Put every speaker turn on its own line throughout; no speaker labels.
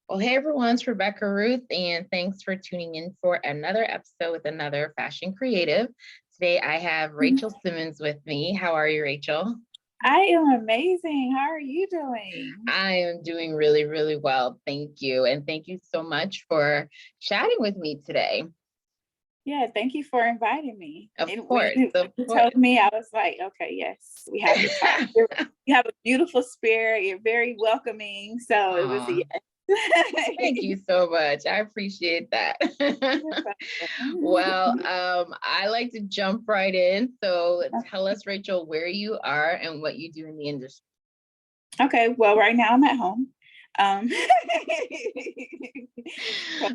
Well, hey everyone, it's Rebecca Ruth, and thanks for tuning in for another episode with another fashion creative. Today I have Rachel Simmons with me. How are you, Rachel?
I am amazing. How are you doing?
I am doing really, really well. Thank you. And thank you so much for chatting with me today.
Yeah, thank you for inviting me.
Of
And when
course,
you,
of
you
course.
told me, I was like, okay, yes, we have to talk. You have a beautiful spirit. You're very welcoming. So it was a
Aw, thank
yes.
you so much. I appreciate that.
You're welcome.
Well, I like to jump right in. So tell us, Rachel, where you are and what you do in the industry.
Okay, well, right now I'm at home. Um,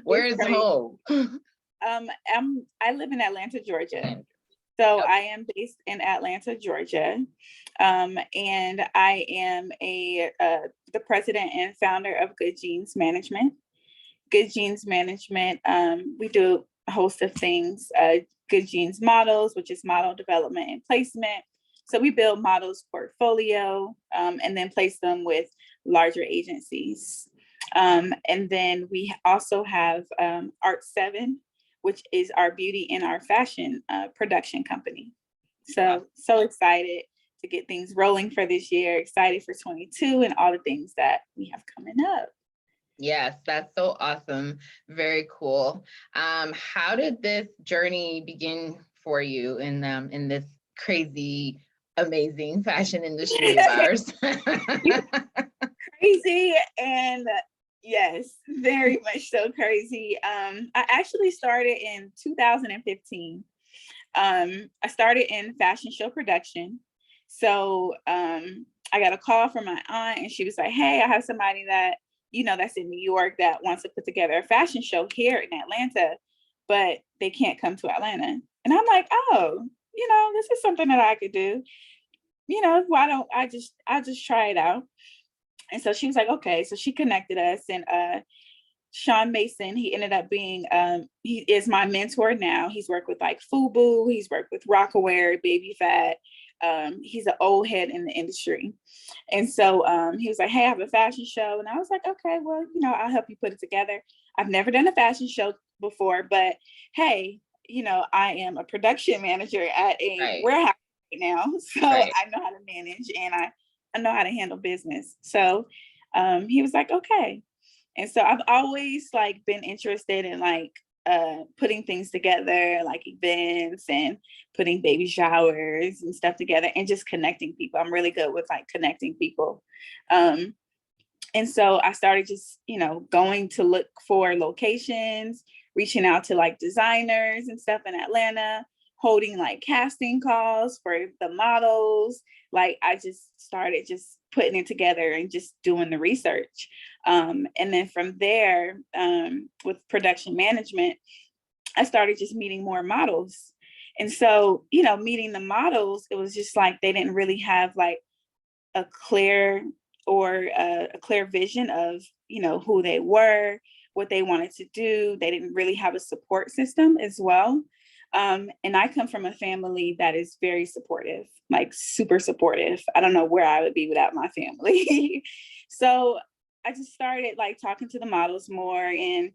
Where
it's
is
crazy.
home?
I live in Atlanta, Georgia.
Atlanta.
So
Okay.
I am based in Atlanta, Georgia, and I am the president and founder of Good Genes Management. Good Genes Management, we do a host of things. Good Genes Models, which is model development and placement. So we build models portfolio and then place them with larger agencies. And then we also have Art 7, which is our beauty and our fashion production company. So excited to get things rolling for this year, excited for 22 and all the things that we have coming up.
Yes, that's so awesome. Very cool. How did this journey begin for you in this crazy, amazing fashion industry of ours?
Crazy and yes, very much so crazy. I actually started in 2015. I started in fashion show production. So I got a call from my aunt and she was like, hey, I have somebody that, that's in New York that wants to put together a fashion show here in Atlanta, but they can't come to Atlanta. And I'm like, oh, this is something that I could do. Why don't I'll just try it out. And so she was like, okay. So she connected us and Sean Mason, he ended up being, he is my mentor now. He's worked with like FUBU, he's worked with Rockaware, Baby Fat. He's an old head in the industry. And so he was like, hey, I have a fashion show. And I was like, okay, well, I'll help you put it together. I've never done a fashion show before, but hey, I am a production manager at a
Right,
warehouse right now. So
right.
I know how to manage and I know how to handle business. So he was like, okay. And so I've always like been interested in like putting things together, like events and putting baby showers and stuff together and just connecting people. I'm really good with like connecting people. Um, and so I started just, going to look for locations, reaching out to like designers and stuff in Atlanta, holding like casting calls for the models. Like I just started just putting it together and just doing the research. And then from there, with production management, I started just meeting more models. And so, meeting the models, it was just like they didn't really have like a clear a clear vision of who they were, what they wanted to do. They didn't really have a support system as well. And I come from a family that is very supportive, like super supportive. I don't know where I would be without my family. So I just started like talking to the models more, and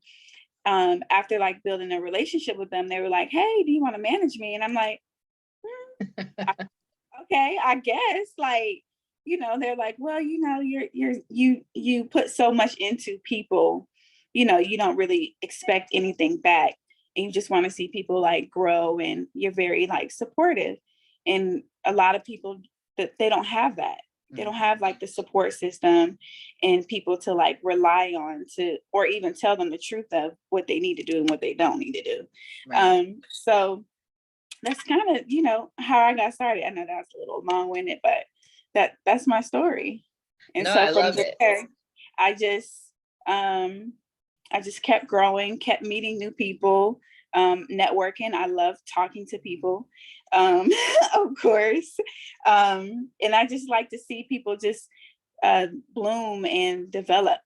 after like building a relationship with them, they were like, hey, do you want to manage me? And I'm like, okay, I guess. Like, they're like, well, you put so much into people, you don't really expect anything back. And you just want to see people like grow, and you're very like supportive. And a lot of people that they don't have that. They don't have like the support system and people to like rely on to, or even tell them the truth of what they need to do and what they don't need to do.
Right.
So that's kind of how I got started. I know that's a little long-winded, but that's my story. And
No,
so
I
from
love it.
there, I just um I just kept growing, kept meeting new people, networking. I love talking to people, of course. And I just like to see people just bloom and develop.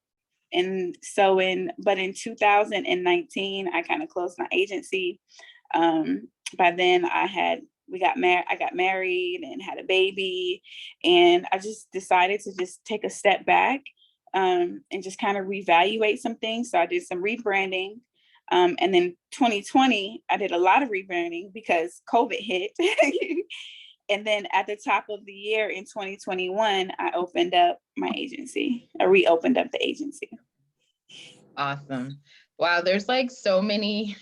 And so in 2019, I kind of closed my agency. By then I got married and had a baby, and I just decided to just take a step back, and just kind of reevaluate some things. So I did some rebranding. And then 2020, I did a lot of rebranding because COVID hit. And then at the top of the year in 2021, I opened up my agency. I reopened up the agency.
Awesome. Wow, there's like so many.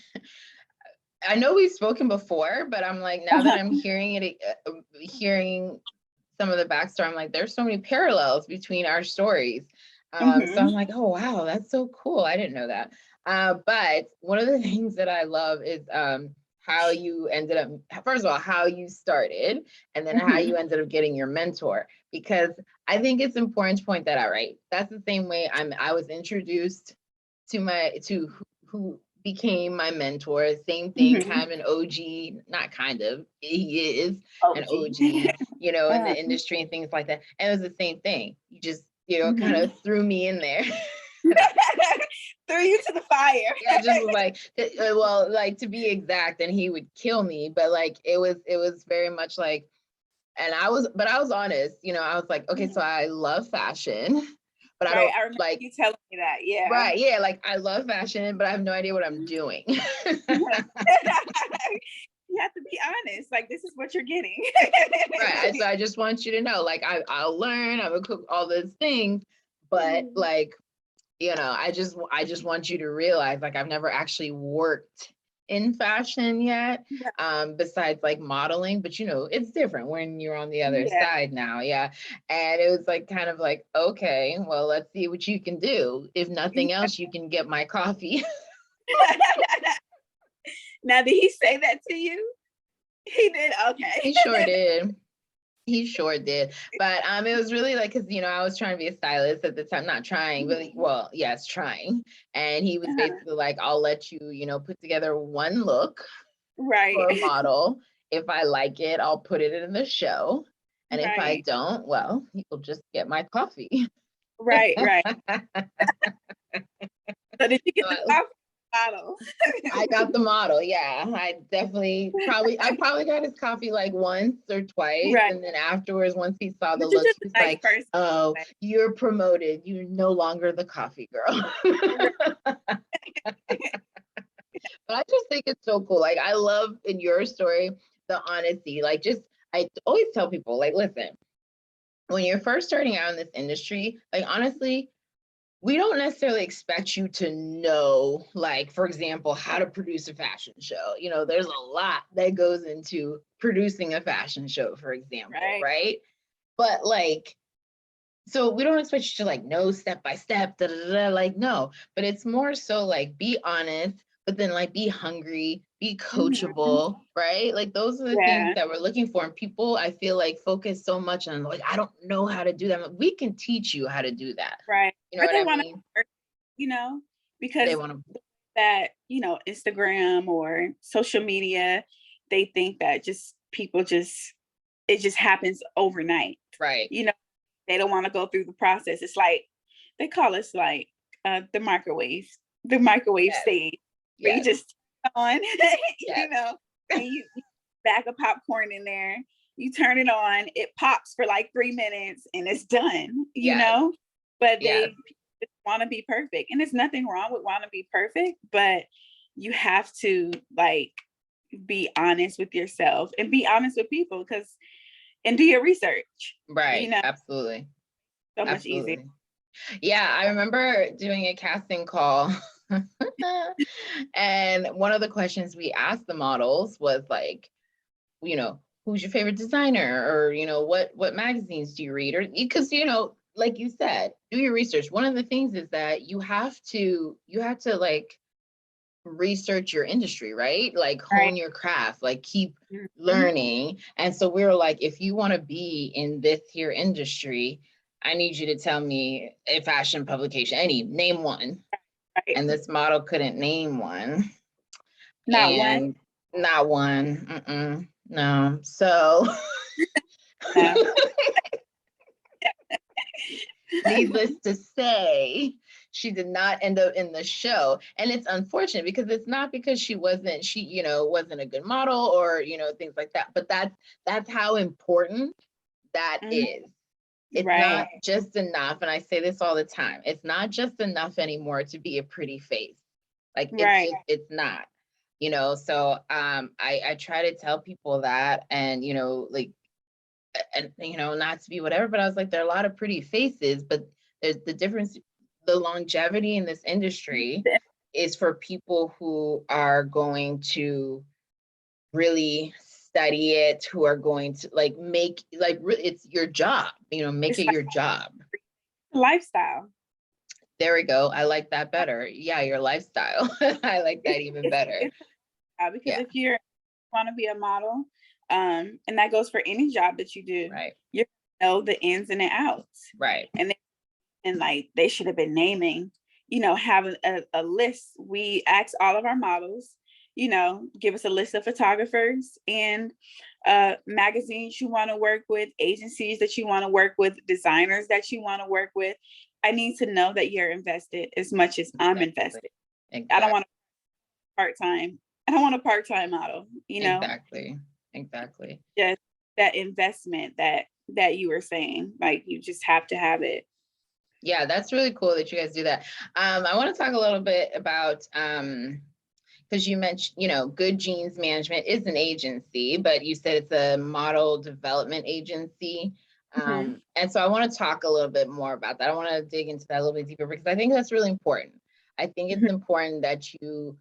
I know we've spoken before, but I'm like, now that I'm hearing it, hearing some of the backstory, I'm like, there's so many parallels between our stories. So I'm like, oh, wow, that's so cool. I didn't know that. But one of the things that I love is how you ended up, first of all, how you started, and then how you ended up getting your mentor, because I think it's important to point that out, right? That's the same way I was introduced to who became my mentor. Same thing, kind of an OG, not kind of, he is an OG, you know, in the industry and things like that. And it was the same thing. You just, you know, kind of threw me in there.
Threw you to the fire.
Yeah, just was like, well, like, to be exact, and he would kill me, but like it was very much like, and I was honest, you know, I was like, okay, so I love fashion, but I don't
I remember
like
you telling me that. Yeah.
Right. Yeah. Like, I love fashion, but I have no idea what I'm doing.
You have to be honest. Like, this is what you're getting.
Right. So I just want you to know, like, I'll learn, I will cook all those things, but like, you know, I just want you to realize, like, I've never actually worked in fashion yet, besides like modeling, but you know, it's different when you're on the other side now. Yeah. And it was like, kind of like, okay, well, let's see what you can do. If nothing else, you can get my coffee.
Now, did he say that to you? He did. Okay.
He sure did. He sure did. But it was really like, because, you know, I was trying to be a stylist at the time, not trying, but well, yes, trying. And he was basically like, I'll let you, you know, put together one look for a model. If I like it, I'll put it in the show. And if I don't, well, you'll just get my coffee.
Right. So did you get the coffee model?
I got the model. Yeah, I probably got his coffee like once or twice. And then afterwards, once he saw the look, he's like, oh, you're promoted. You're no longer the coffee girl. But I just think it's so cool. Like, I love in your story, the honesty. Like, just, I always tell people, like, listen, when you're first starting out in this industry, like, honestly, we don't necessarily expect you to know, like, for example, how to produce a fashion show. You know, there's a lot that goes into producing a fashion show, for example, right? But like, so we don't expect you to like know step by step, like, no, but it's more so like, be honest, but then like be hungry, be coachable, right? Like, those are the things that we're looking for. And people, I feel like, focus so much on like, I don't know how to do that. We can teach you how to do that.
Right.
You know what I mean?
You know, because
They want to,
that, you know, Instagram or social media, they think that it just happens overnight.
right.
You know, they don't want to go through the process. It's like, they call us like the microwave stage. Where you just on, you know, and you bag of popcorn in there, you turn it on, it pops for like 3 minutes and it's done, you know? But they just want to be perfect. And there's nothing wrong with want to be perfect, but you have to like be honest with yourself and be honest with people, and do your research.
Right.
You know,
Absolutely.
so much easier.
Yeah, I remember doing a casting call. And one of the questions we asked the models was like, you know, who's your favorite designer? Or, you know, what magazines do you read? Or, because, you know, like you said, do your research. One of the things is that you have to like research your industry, right? Like, hone your craft, like, keep learning. And so we were like, if you want to be in this here industry, I need you to tell me a fashion publication, name one. And this model couldn't name one.
Not one.
Not one. No. So needless to say, she did not end up in the show. And it's unfortunate, because it's not because she you know, wasn't a good model or, you know, things like that. But that's how important that is. It's
Right.
not just enough, and I say this all the time, it's not just enough anymore to be a pretty face. Like
Right.
it's not, so I try to tell people that, and like, and not to be whatever, but I was like, there are a lot of pretty faces, but there's the difference. The longevity in this industry is for people who are going to really study it, who are going to like make, like, it's your job, make
It's
it
like
your job.
a lifestyle.
There we go. I like that better. Yeah, your lifestyle. I like that even better.
It's because
Yeah,
if you want to be a model, and that goes for any job that you do,
right,
you know the ins and the outs.
right.
And like they should have been naming, having a list. We asked all of our models, give us a list of photographers and magazines you want to work with, agencies that you want to work with, designers that you want to work with. I need to know that you're invested as much as I'm invested. I don't
Exactly.
want a part-time. I don't want a part-time model,
Exactly. Exactly.
just that investment that you were saying, like you just have to have it.
Yeah, that's really cool that you guys do that. I want to talk a little bit about because you mentioned, Good Genes Management is an agency, but you said it's a model development agency.
Mhm.
And so I want to talk a little bit more about that. I want to dig into that a little bit deeper because I think that's really important. I think it's
Mhm.
important that you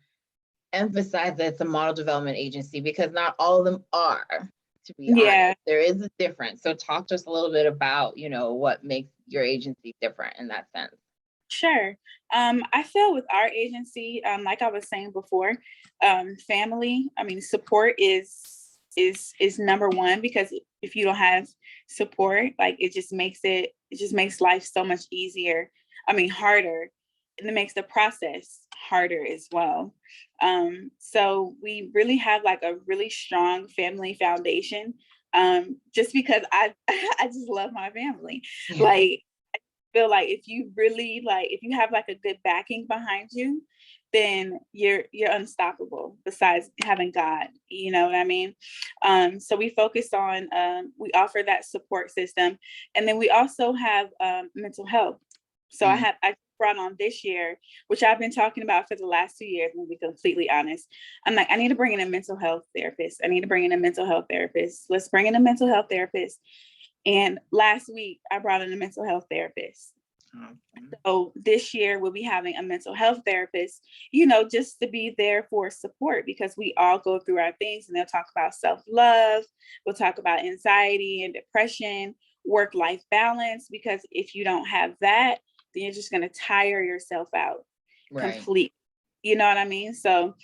emphasize that it's a model development agency because not all of them are, to be
Yeah.
honest. There is a difference. So talk to us a little bit about, what makes your agency different in that sense.
Sure. I feel with our agency, like I was saying before, family, I mean, support is number one, because if you don't have support, like it just makes life so much easier. I mean, harder, and it makes the process harder as well. So we really have like a really strong family foundation. Just because I I just love my family.
Yeah.
Like feel like if you really like if you have like a good backing behind you, then you're unstoppable, besides having God, you know what I mean? So we focus on we offer that support system, and then we also have mental health. So
Mm,
I brought on this year, which I've been talking about for the last 2 years, and to be completely honest. I'm like, I need to bring in a mental health therapist. I need to bring in a mental health therapist. Let's bring in a mental health therapist. And last week, I brought in a mental health therapist.
awesome.
So this year, we'll be having a mental health therapist, just to be there for support, because we all go through our things, and they'll talk about self-love. We'll talk about anxiety and depression, work-life balance, because if you don't have that, then you're just going to tire yourself out
Right.
completely. You know what I mean? So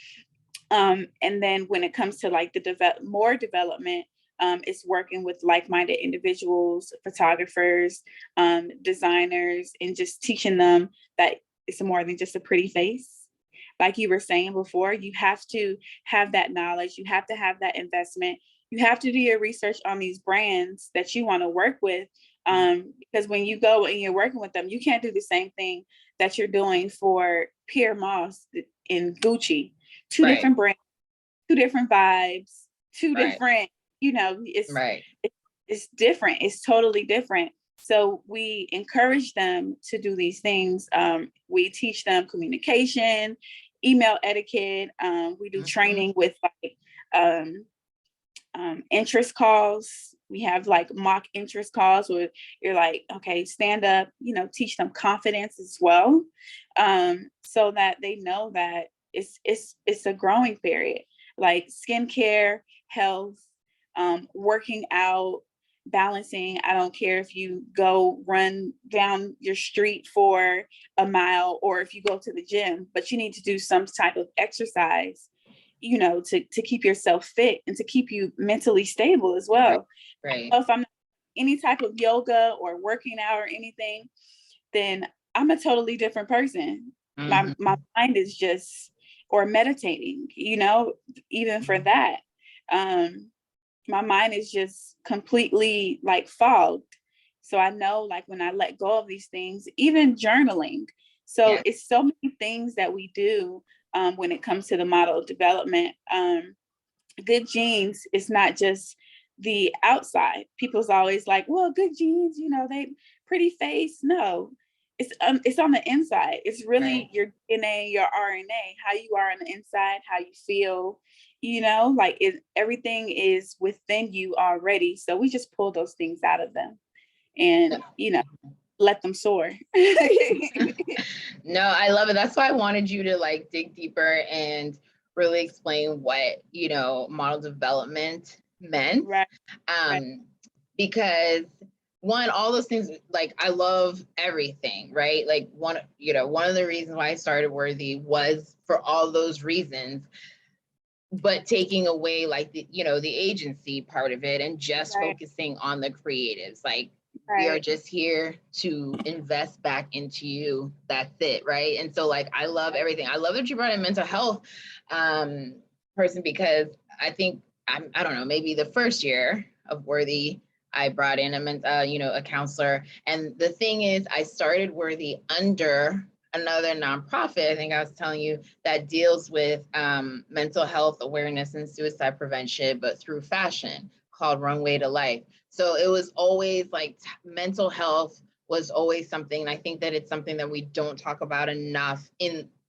and then when it comes to like the more development, it's working with like-minded individuals, photographers, designers, and just teaching them that it's more than just a pretty face. Like you were saying before, you have to have that knowledge, you have to have that investment, you have to do your research on these brands that you want to work with.
Mm,
Because when you go and you're working with them, you can't do the same thing that you're doing for Pierre Moss in Gucci. Two
right.
different brands, two different vibes, two
Right.
different,
Right.
it's different. It's totally different. So we encourage them to do these things. We teach them communication, email etiquette. We do
Mhm.
training with like um, interest calls. We have like mock interest calls where you're like, okay, stand up, teach them confidence as well. So that they know that it's a growing period, like skincare, health, working out, balancing. I don't care if you go run down your street for a mile or if you go to the gym, but you need to do some type of exercise, to keep yourself fit and to keep you mentally stable as
Right.
well.
Right.
So if I'm not any type of yoga or working out or anything, then I'm a totally different person. My
Mhm.
my mind is just, or meditating, even for that. Um, my mind is just completely like fogged. So I know like when I let go of these things, even journaling. So
Yes.
it's so many things that we do when it comes to the model development. Good genes is not just the outside. People's always like, well, good genes, you know, they pretty face. No, it's on the inside. It's really
Right.
your DNA, your RNA, how you are on the inside, how you feel, you know, like everything is within you already. So we just pull those things out of them and, you know, let them soar.
No, I love it. That's why I wanted you to like dig deeper and really explain what, you know, model development meant.
Right.
Because one, all those things, like I love everything, right? Like one of the reasons why I started Worthy was for all those reasons, but taking away like the agency part of it and just
Right.
focusing on the creatives. Like we are
Right.
just here to invest back into you. That's it, right? And so like I love everything. I love that you brought in mental health person, because I think I don't know, maybe the first year of Worthy, I brought in a counselor. And the thing is, I started Worthy under another nonprofit, I think I was telling you, that deals with mental health awareness and suicide prevention, but through fashion, called Runway to Life. So it was always like mental health was always something. And I think that it's something that we don't talk about enough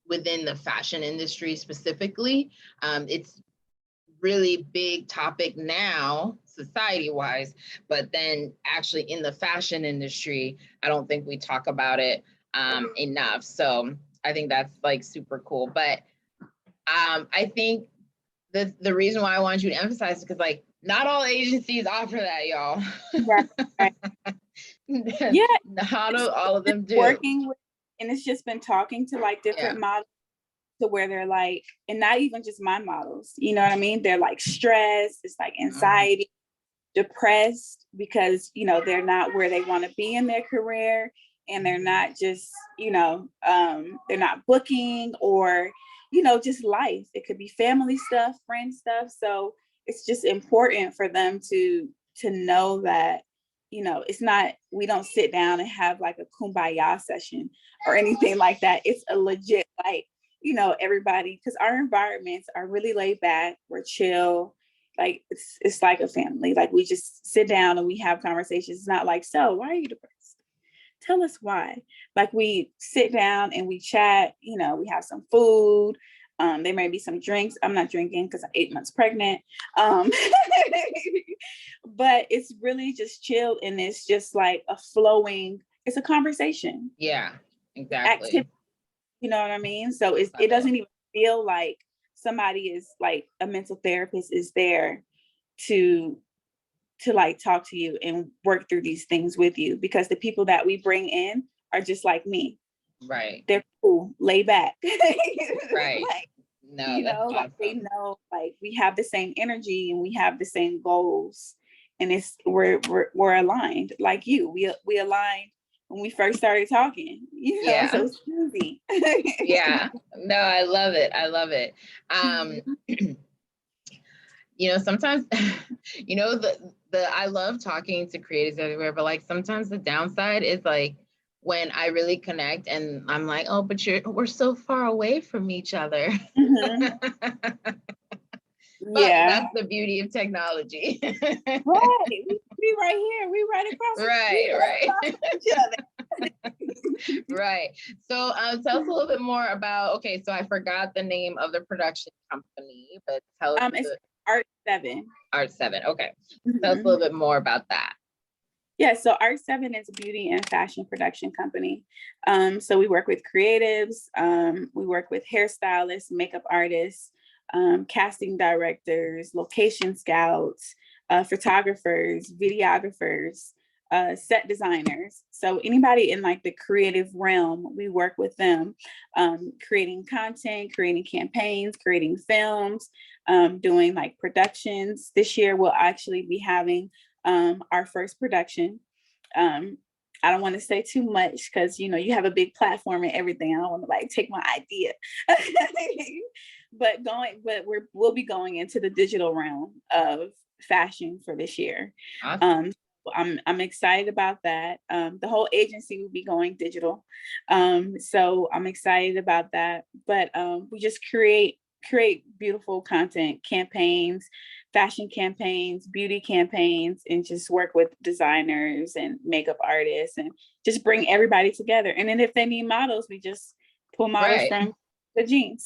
within the fashion industry specifically. It's really big topic now, society-wise, but then actually in the fashion industry, I don't think we talk about it enough. So I think that's like super cool. But I think the reason why I wanted you to emphasize is because like not all agencies offer that, y'all.
Right. Yeah,
Not all of them do.
working with, and it's just been talking to like different models to where they're like, and not even just my models, you know what I mean? They're like stressed, it's like anxiety, depressed, because, you know, they're not where they want to be in their career, and they're not just, you know, they're not booking, or, you know, just life. It could be family stuff, friend stuff. So it's just important for them to know that, you know, it's not, we don't sit down and have like a kumbaya session or anything like that. It's a legit, like, you know, everybody, because our environments are really laid back, we're chill, like it's like a family. Like we just sit down and we have conversations. It's not like, so why are you depressed? Tell us why. Like we sit down and we chat, you know, we have some food. There may be some drinks. I'm not drinking because I'm 8 months pregnant. But it's really just chill, and it's just like a flowing, it's a conversation.
Yeah, exactly.
Activity, you know what I mean? So it doesn't even feel like somebody is like a mental therapist is there to like talk to you and work through these things with you, because the people that we bring in are just like me.
Right.
They're cool, lay back.
Right.
Like,
no,
you know,
awesome.
like they know, like we have the same energy and we have the same goals, and it's we're aligned. Like you, we aligned when we first started talking, you know, so it's easy.
Yeah, no, I love it. I love it. You know, sometimes, you know, I love talking to creatives everywhere, but like sometimes the downside is like when I really connect and I'm like, oh, but we're so far away from each other. But that's the beauty of technology.
Right. We right here. We right across the street.
Right.
Each other.
Right. So tell us a little bit more about, okay, so I forgot the name of the production company, but tell us.
It's Art 7.
Art 7. Okay. Tell us a little bit more about that.
Yeah, so Art 7 is a beauty and fashion production company. So we work with creatives, we work with hairstylists, makeup artists, casting directors, location scouts, photographers, videographers, set designers. So anybody in like the creative realm, we work with them, creating content, creating campaigns, creating films, doing like productions. This year we'll actually be having our first production. I don't want to say too much because, you know, you have a big platform and everything. I don't want to like take my idea, but we'll be going into the digital realm of fashion for this year. Awesome. I'm excited about that. The whole agency will be going digital. So I'm excited about that, but we just create beautiful content, campaigns, fashion campaigns, beauty campaigns, and just work with designers and makeup artists and just bring everybody together. And then if they need models, we just pull models from the jeans.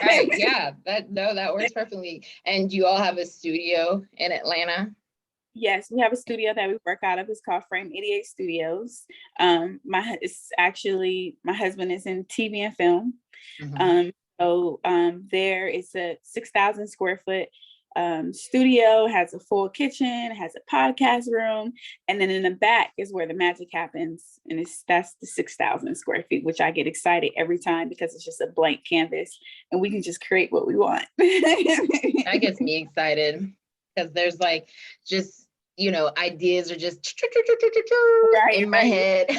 Right. Yeah. That works perfectly. And you all have a studio in Atlanta?
Yes, we have a studio that we work out of. It's called Frame 88 Studios. It's actually, my husband is in TV and film.
Mhm.
There is a 6,000 square foot studio, has a full kitchen, has a podcast room, and then in the back is where the magic happens. And that's the 6,000 square feet, which I get excited every time because it's just a blank canvas and we can just create what we want.
That gets me excited because there's like just, ideas are just in my head.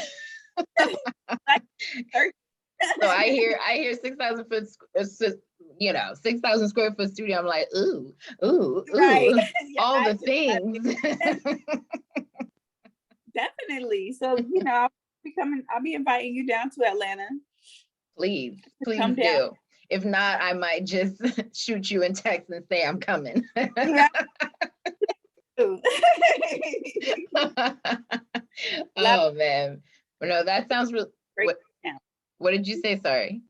So I hear 6,000 foot, 6,000 square foot studio. I'm like, ooh,
Right. Yeah,
all the things.
Definitely. So, I'll be inviting you down to Atlanta.
Please
Come down.
do. If not, I might just shoot you in text and say I'm coming. Oh man. No, that sounds really great. What did you say? Sorry.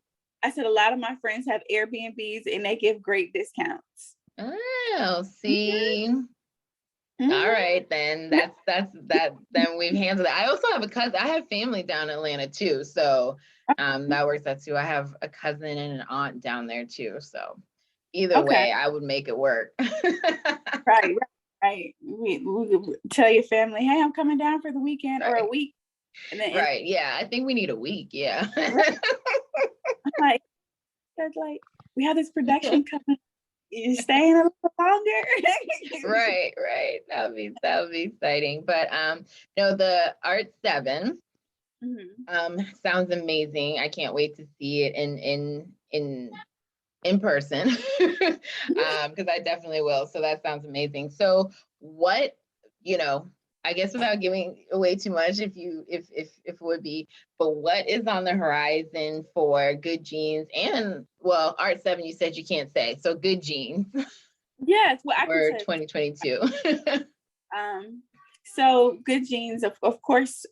I said a lot of my friends have Airbnbs and they give great discounts.
Oh, see.
Mm-hmm.
All right, then then we've handled it. I also have a cousin. I have family down in Atlanta too. So that works out too. I have a cousin and an aunt down there too. So either way, I would make it work.
Right. We tell your family, hey, I'm coming down for the weekend or a week. And then
yeah, I think we need a week. Yeah.
like we have this production coming. You staying a little longer.
Right. That'll be exciting. But no, the Art 7 sounds amazing. I can't wait to see it in person. Because I definitely will. So that sounds amazing. So what, I guess without giving away too much, if it would be, but what is on the horizon for Good Jeans and Art 7, you said you can't say, so Good Jeans.
Yes, well,
for 2022.
So Good Jeans, of course,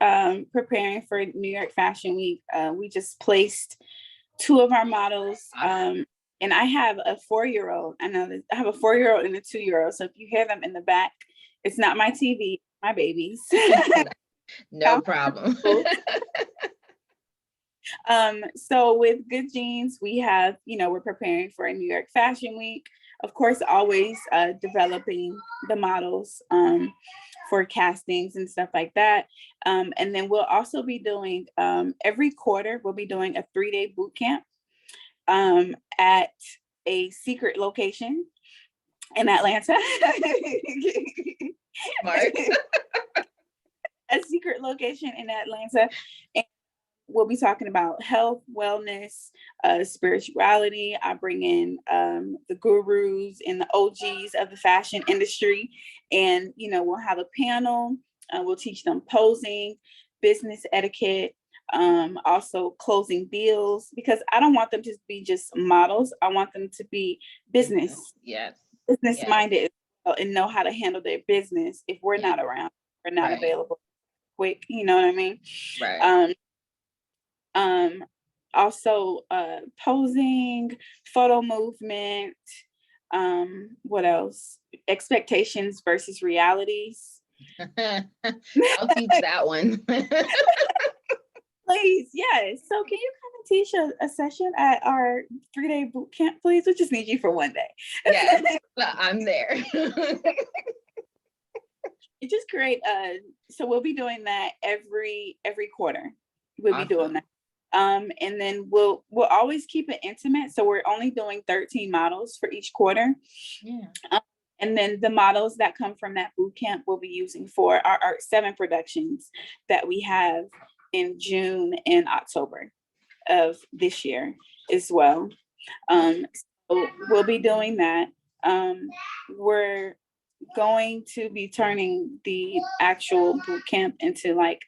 preparing for New York Fashion Week. We just placed 2 of our models. And I have a 4-year-old. I have a 4-year-old and a 2-year-old. So if you hear them in the back, it's not my TV, my babies.
No problem.
So with Good Jeans, we have, we're preparing for a New York Fashion Week. Of course, always developing the models for castings and stuff like that. And then we'll also be doing, every quarter, we'll be doing a 3-day boot camp at a secret location in Atlanta.
Smart.
A secret location in Atlanta. And we'll be talking about health, wellness, spirituality. I bring in the gurus and the OGs of the fashion industry. And, we'll have a panel. We'll teach them posing, business etiquette, also closing deals, because I don't want them to be just models. I want them to be business minded and know how to handle their business if we're not around, we're not available quick, you know what I mean?
Right.
Also posing, photo movement, what else? Expectations versus realities.
I'll teach that one.
Please, yes. So can you come and teach a session at our 3-day boot camp, please? We just need you for 1 day.
Yes, I'm there.
You just create so we'll be doing that every quarter. We'll be doing that. And then we'll always keep it intimate. So we're only doing 13 models for each quarter. Yeah. And then the models that come from that boot camp we'll be using for our Art 7 productions that we have in June and October of this year as well. So we'll be doing that. We're going to be turning the actual boot camp into like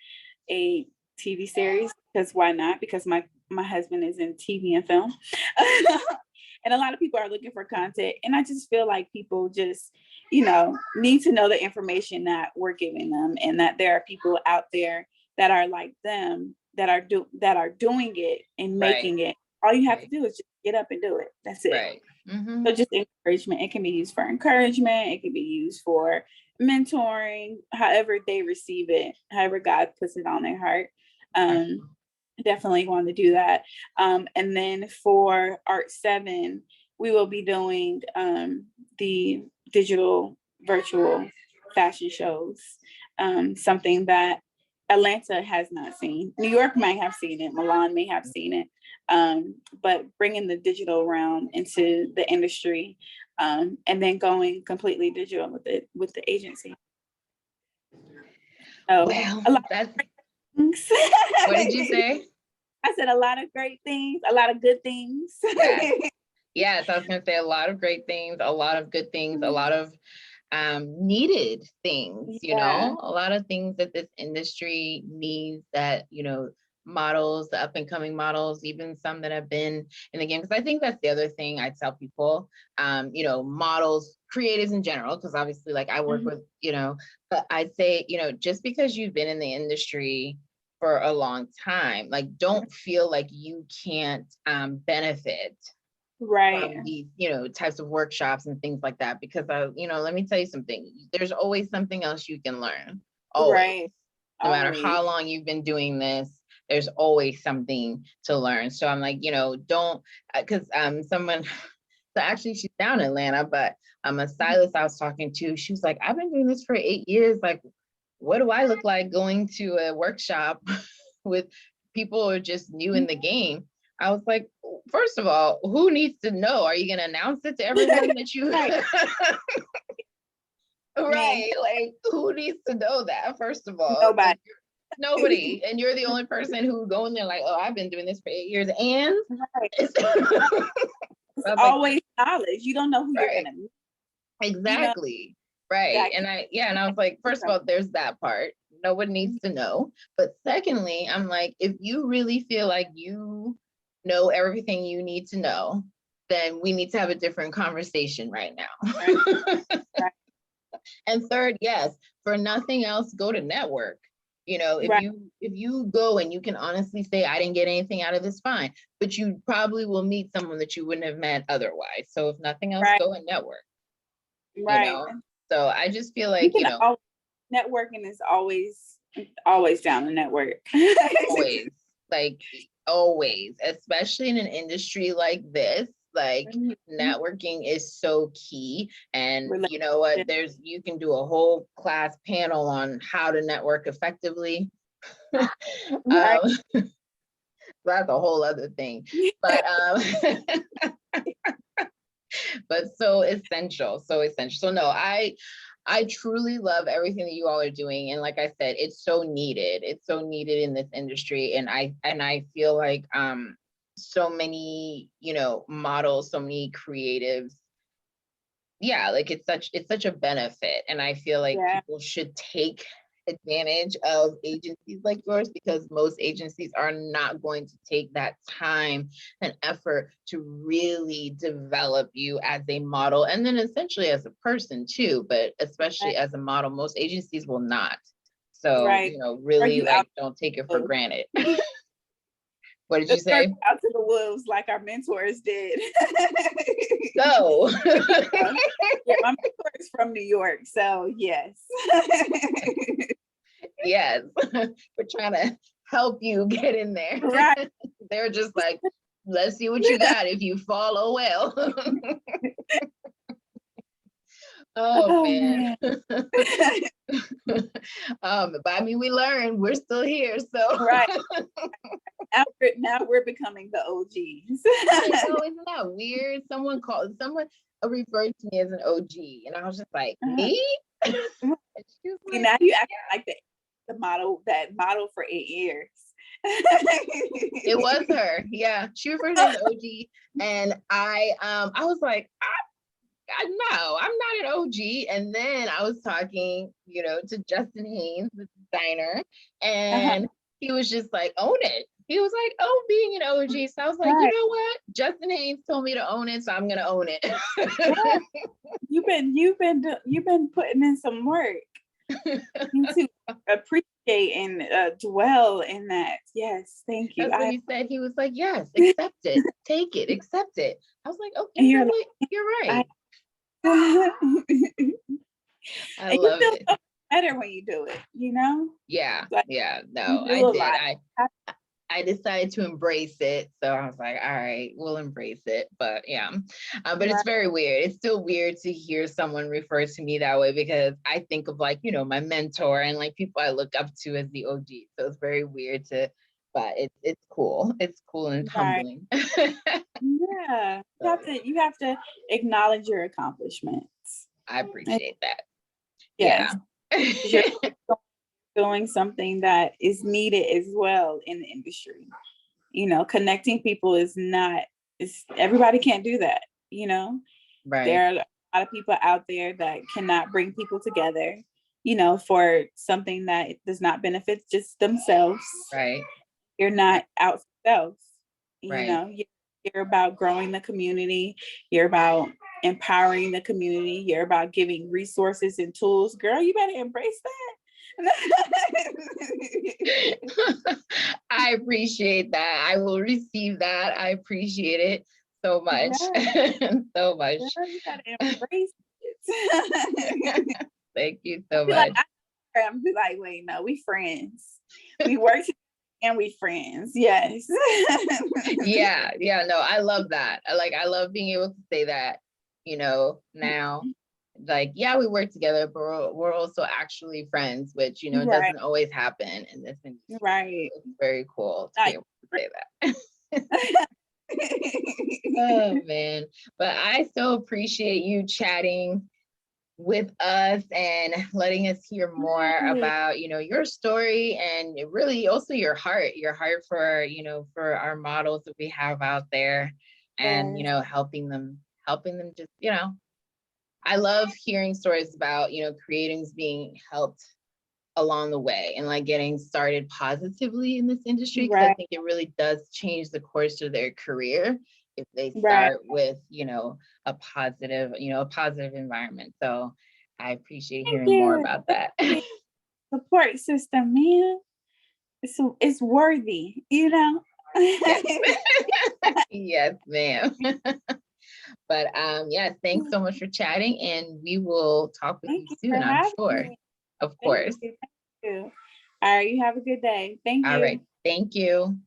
a TV series, because why not? Because my husband is in TV and film. And a lot of people are looking for content. And I just feel like people just need to know the information that we're giving them, and that there are people out there that are like them, that are doing it and making it. All you have to do is just get up and do it. That's it.
Right. Mm-hmm.
So just encouragement. It can be used for encouragement. It can be used for mentoring, however they receive it, however God puts it on their heart. Definitely want to do that. And then for Art 7, we will be doing the digital virtual fashion shows, something that Atlanta has not seen. New York might have seen it, Milan may have seen it, but bringing the digital realm into the industry, and then going completely digital with the agency. So
Well,
a lot
that's.
of things.
What did you say?
I said a lot of great things, a lot of good things.
Yes, I was going to say a lot of great things, a lot of good things, a lot of needed things, a lot of things that this industry needs, that, models, the up and coming models, even some that have been in the game. Because I think that's the other thing I tell people, models, creatives in general, because obviously like I work with, but I'd say, just because you've been in the industry for a long time, like don't feel like you can't benefit from these, types of workshops and things like that, because let me tell you something, there's always something else you can learn. Always. No matter how long you've been doing this, there's always something to learn. So I'm like, don't, because someone, so actually she's down in Atlanta, but a stylist I was talking to, she was like, I've been doing this for 8 years. Like, what do I look like going to a workshop with people who are just new in the game? I was like, first of all, who needs to know? Are you going to announce it to everyone that you... Right. Like, who needs to know that? First of all,
nobody.
Nobody. And you're the only person who go in there like, oh, I've been doing this for 8 years. And
it's always knowledge. You don't know who you're going to meet.
Exactly. Right. And I was like, first of all, there's that part. No one needs to know. But secondly, I'm like, if you really feel like you know everything you need to know, then we need to have a different conversation right now. And third, yes, for nothing else, go to network. If you go and you can honestly say, I didn't get anything out of this, fine. But you probably will meet someone that you wouldn't have met otherwise. So if nothing else, go and network. So I just feel like,
networking is always down to network.
Always, like always, especially in an industry like this, like networking is so key. And you know what, you can do a whole class panel on how to network effectively. That's a whole other thing, but but so essential. So no, I truly love everything that you all are doing. And like I said, it's so needed. It's so needed in this industry. And I feel like so many, models, so many creatives. Yeah, like it's such a benefit. And I feel like people should take advantage of agencies like yours, because most agencies are not going to take that time and effort to really develop you as a model, and then essentially as a person too, but especially as a model, most agencies will not. So really, like, don't take it for granted. What did you say?
Out to the wolves like our mentors did.
So
my mentor is from New York, so yes.
Yes, we're trying to help you get in there.
Right.
They're just like, let's see what you got if you fall, oh well. Oh man. But I mean, we learned, we're still here, so
now we're becoming the OGs.
Isn't that weird? Someone referred to me as an OG, and I was just like, me?
Now you act like the model for 8 years.
It was her. Yeah, she referred to me as an OG, and I was like, no, I'm not an OG. And then I was talking, to Justin Haynes, the designer, and he was just like, own it. He was like, oh, being an OG. So I was like, you
Right.
know what? Justin Haynes told me to own it, so I'm gonna own it.
Yeah. You've been putting in some work. You to appreciate and dwell in that. Yes, thank you.
That's what he said. He was like, yes, accept it, take it, accept it. I was like, oh,
And
you know
you're
what? You're
like,
right. I
and you
love
feel
it.
so better when you do it, you know?
Yeah,
Like
yeah.
you
No, I
feel
did.
alive.
I decided to embrace it. So I was like, all right, we'll embrace it. But yeah, but it's
Right.
very weird. It's still weird to hear someone refer to me that way because I think of like, my mentor and like people I look up to as the OG. So it's very weird but it's cool. It's cool and it's
Right.
humbling.
Yeah. You have to acknowledge your accomplishments.
I appreciate that.
Yes.
Yeah.
You're doing something that is needed as well in the industry. Connecting people everybody can't do that.
Right,
There are a lot of people out there that cannot bring people together, for something that does not benefit just themselves.
right,
You're not out for self.
right.
You're about growing the community. You're about empowering the community. You're about giving resources and tools. Girl, you better embrace that.
I appreciate that. I will receive that. I appreciate it so much.
Yeah,
So much.
girl, you gotta embrace it.
Thank you so
Be like,
much.
I'm be like, wait, no, we friends. We work together and we friends. Yes.
Yeah, yeah, no, I love that. I love being able to say that, now. Like, yeah, we work together, but we're also actually friends, which,
Right.
doesn't always happen in this industry.
Right.
It's very cool to be
Like,
able to say that. Oh man. But I so appreciate you chatting with us and letting us hear more about, your story and really also your heart for, for our models that we have out there and,
yes.
helping them just, I love hearing stories about, creatives being helped along the way and like getting started positively in this industry because I
Right.
think it really does change the course of their career if they
Right.
start with a positive environment. So I appreciate
Thank
hearing more
you.
about that.
Support system, man. It's worthy,
Yes. Yes, ma'am. But yes, thanks so much for chatting and we will talk with you
Thank you for
soon, I'm
having
sure.
me.
Of
Thank
course.
you. Thank you. All right, you have a good day. Thank
All
you.
right. Thank you.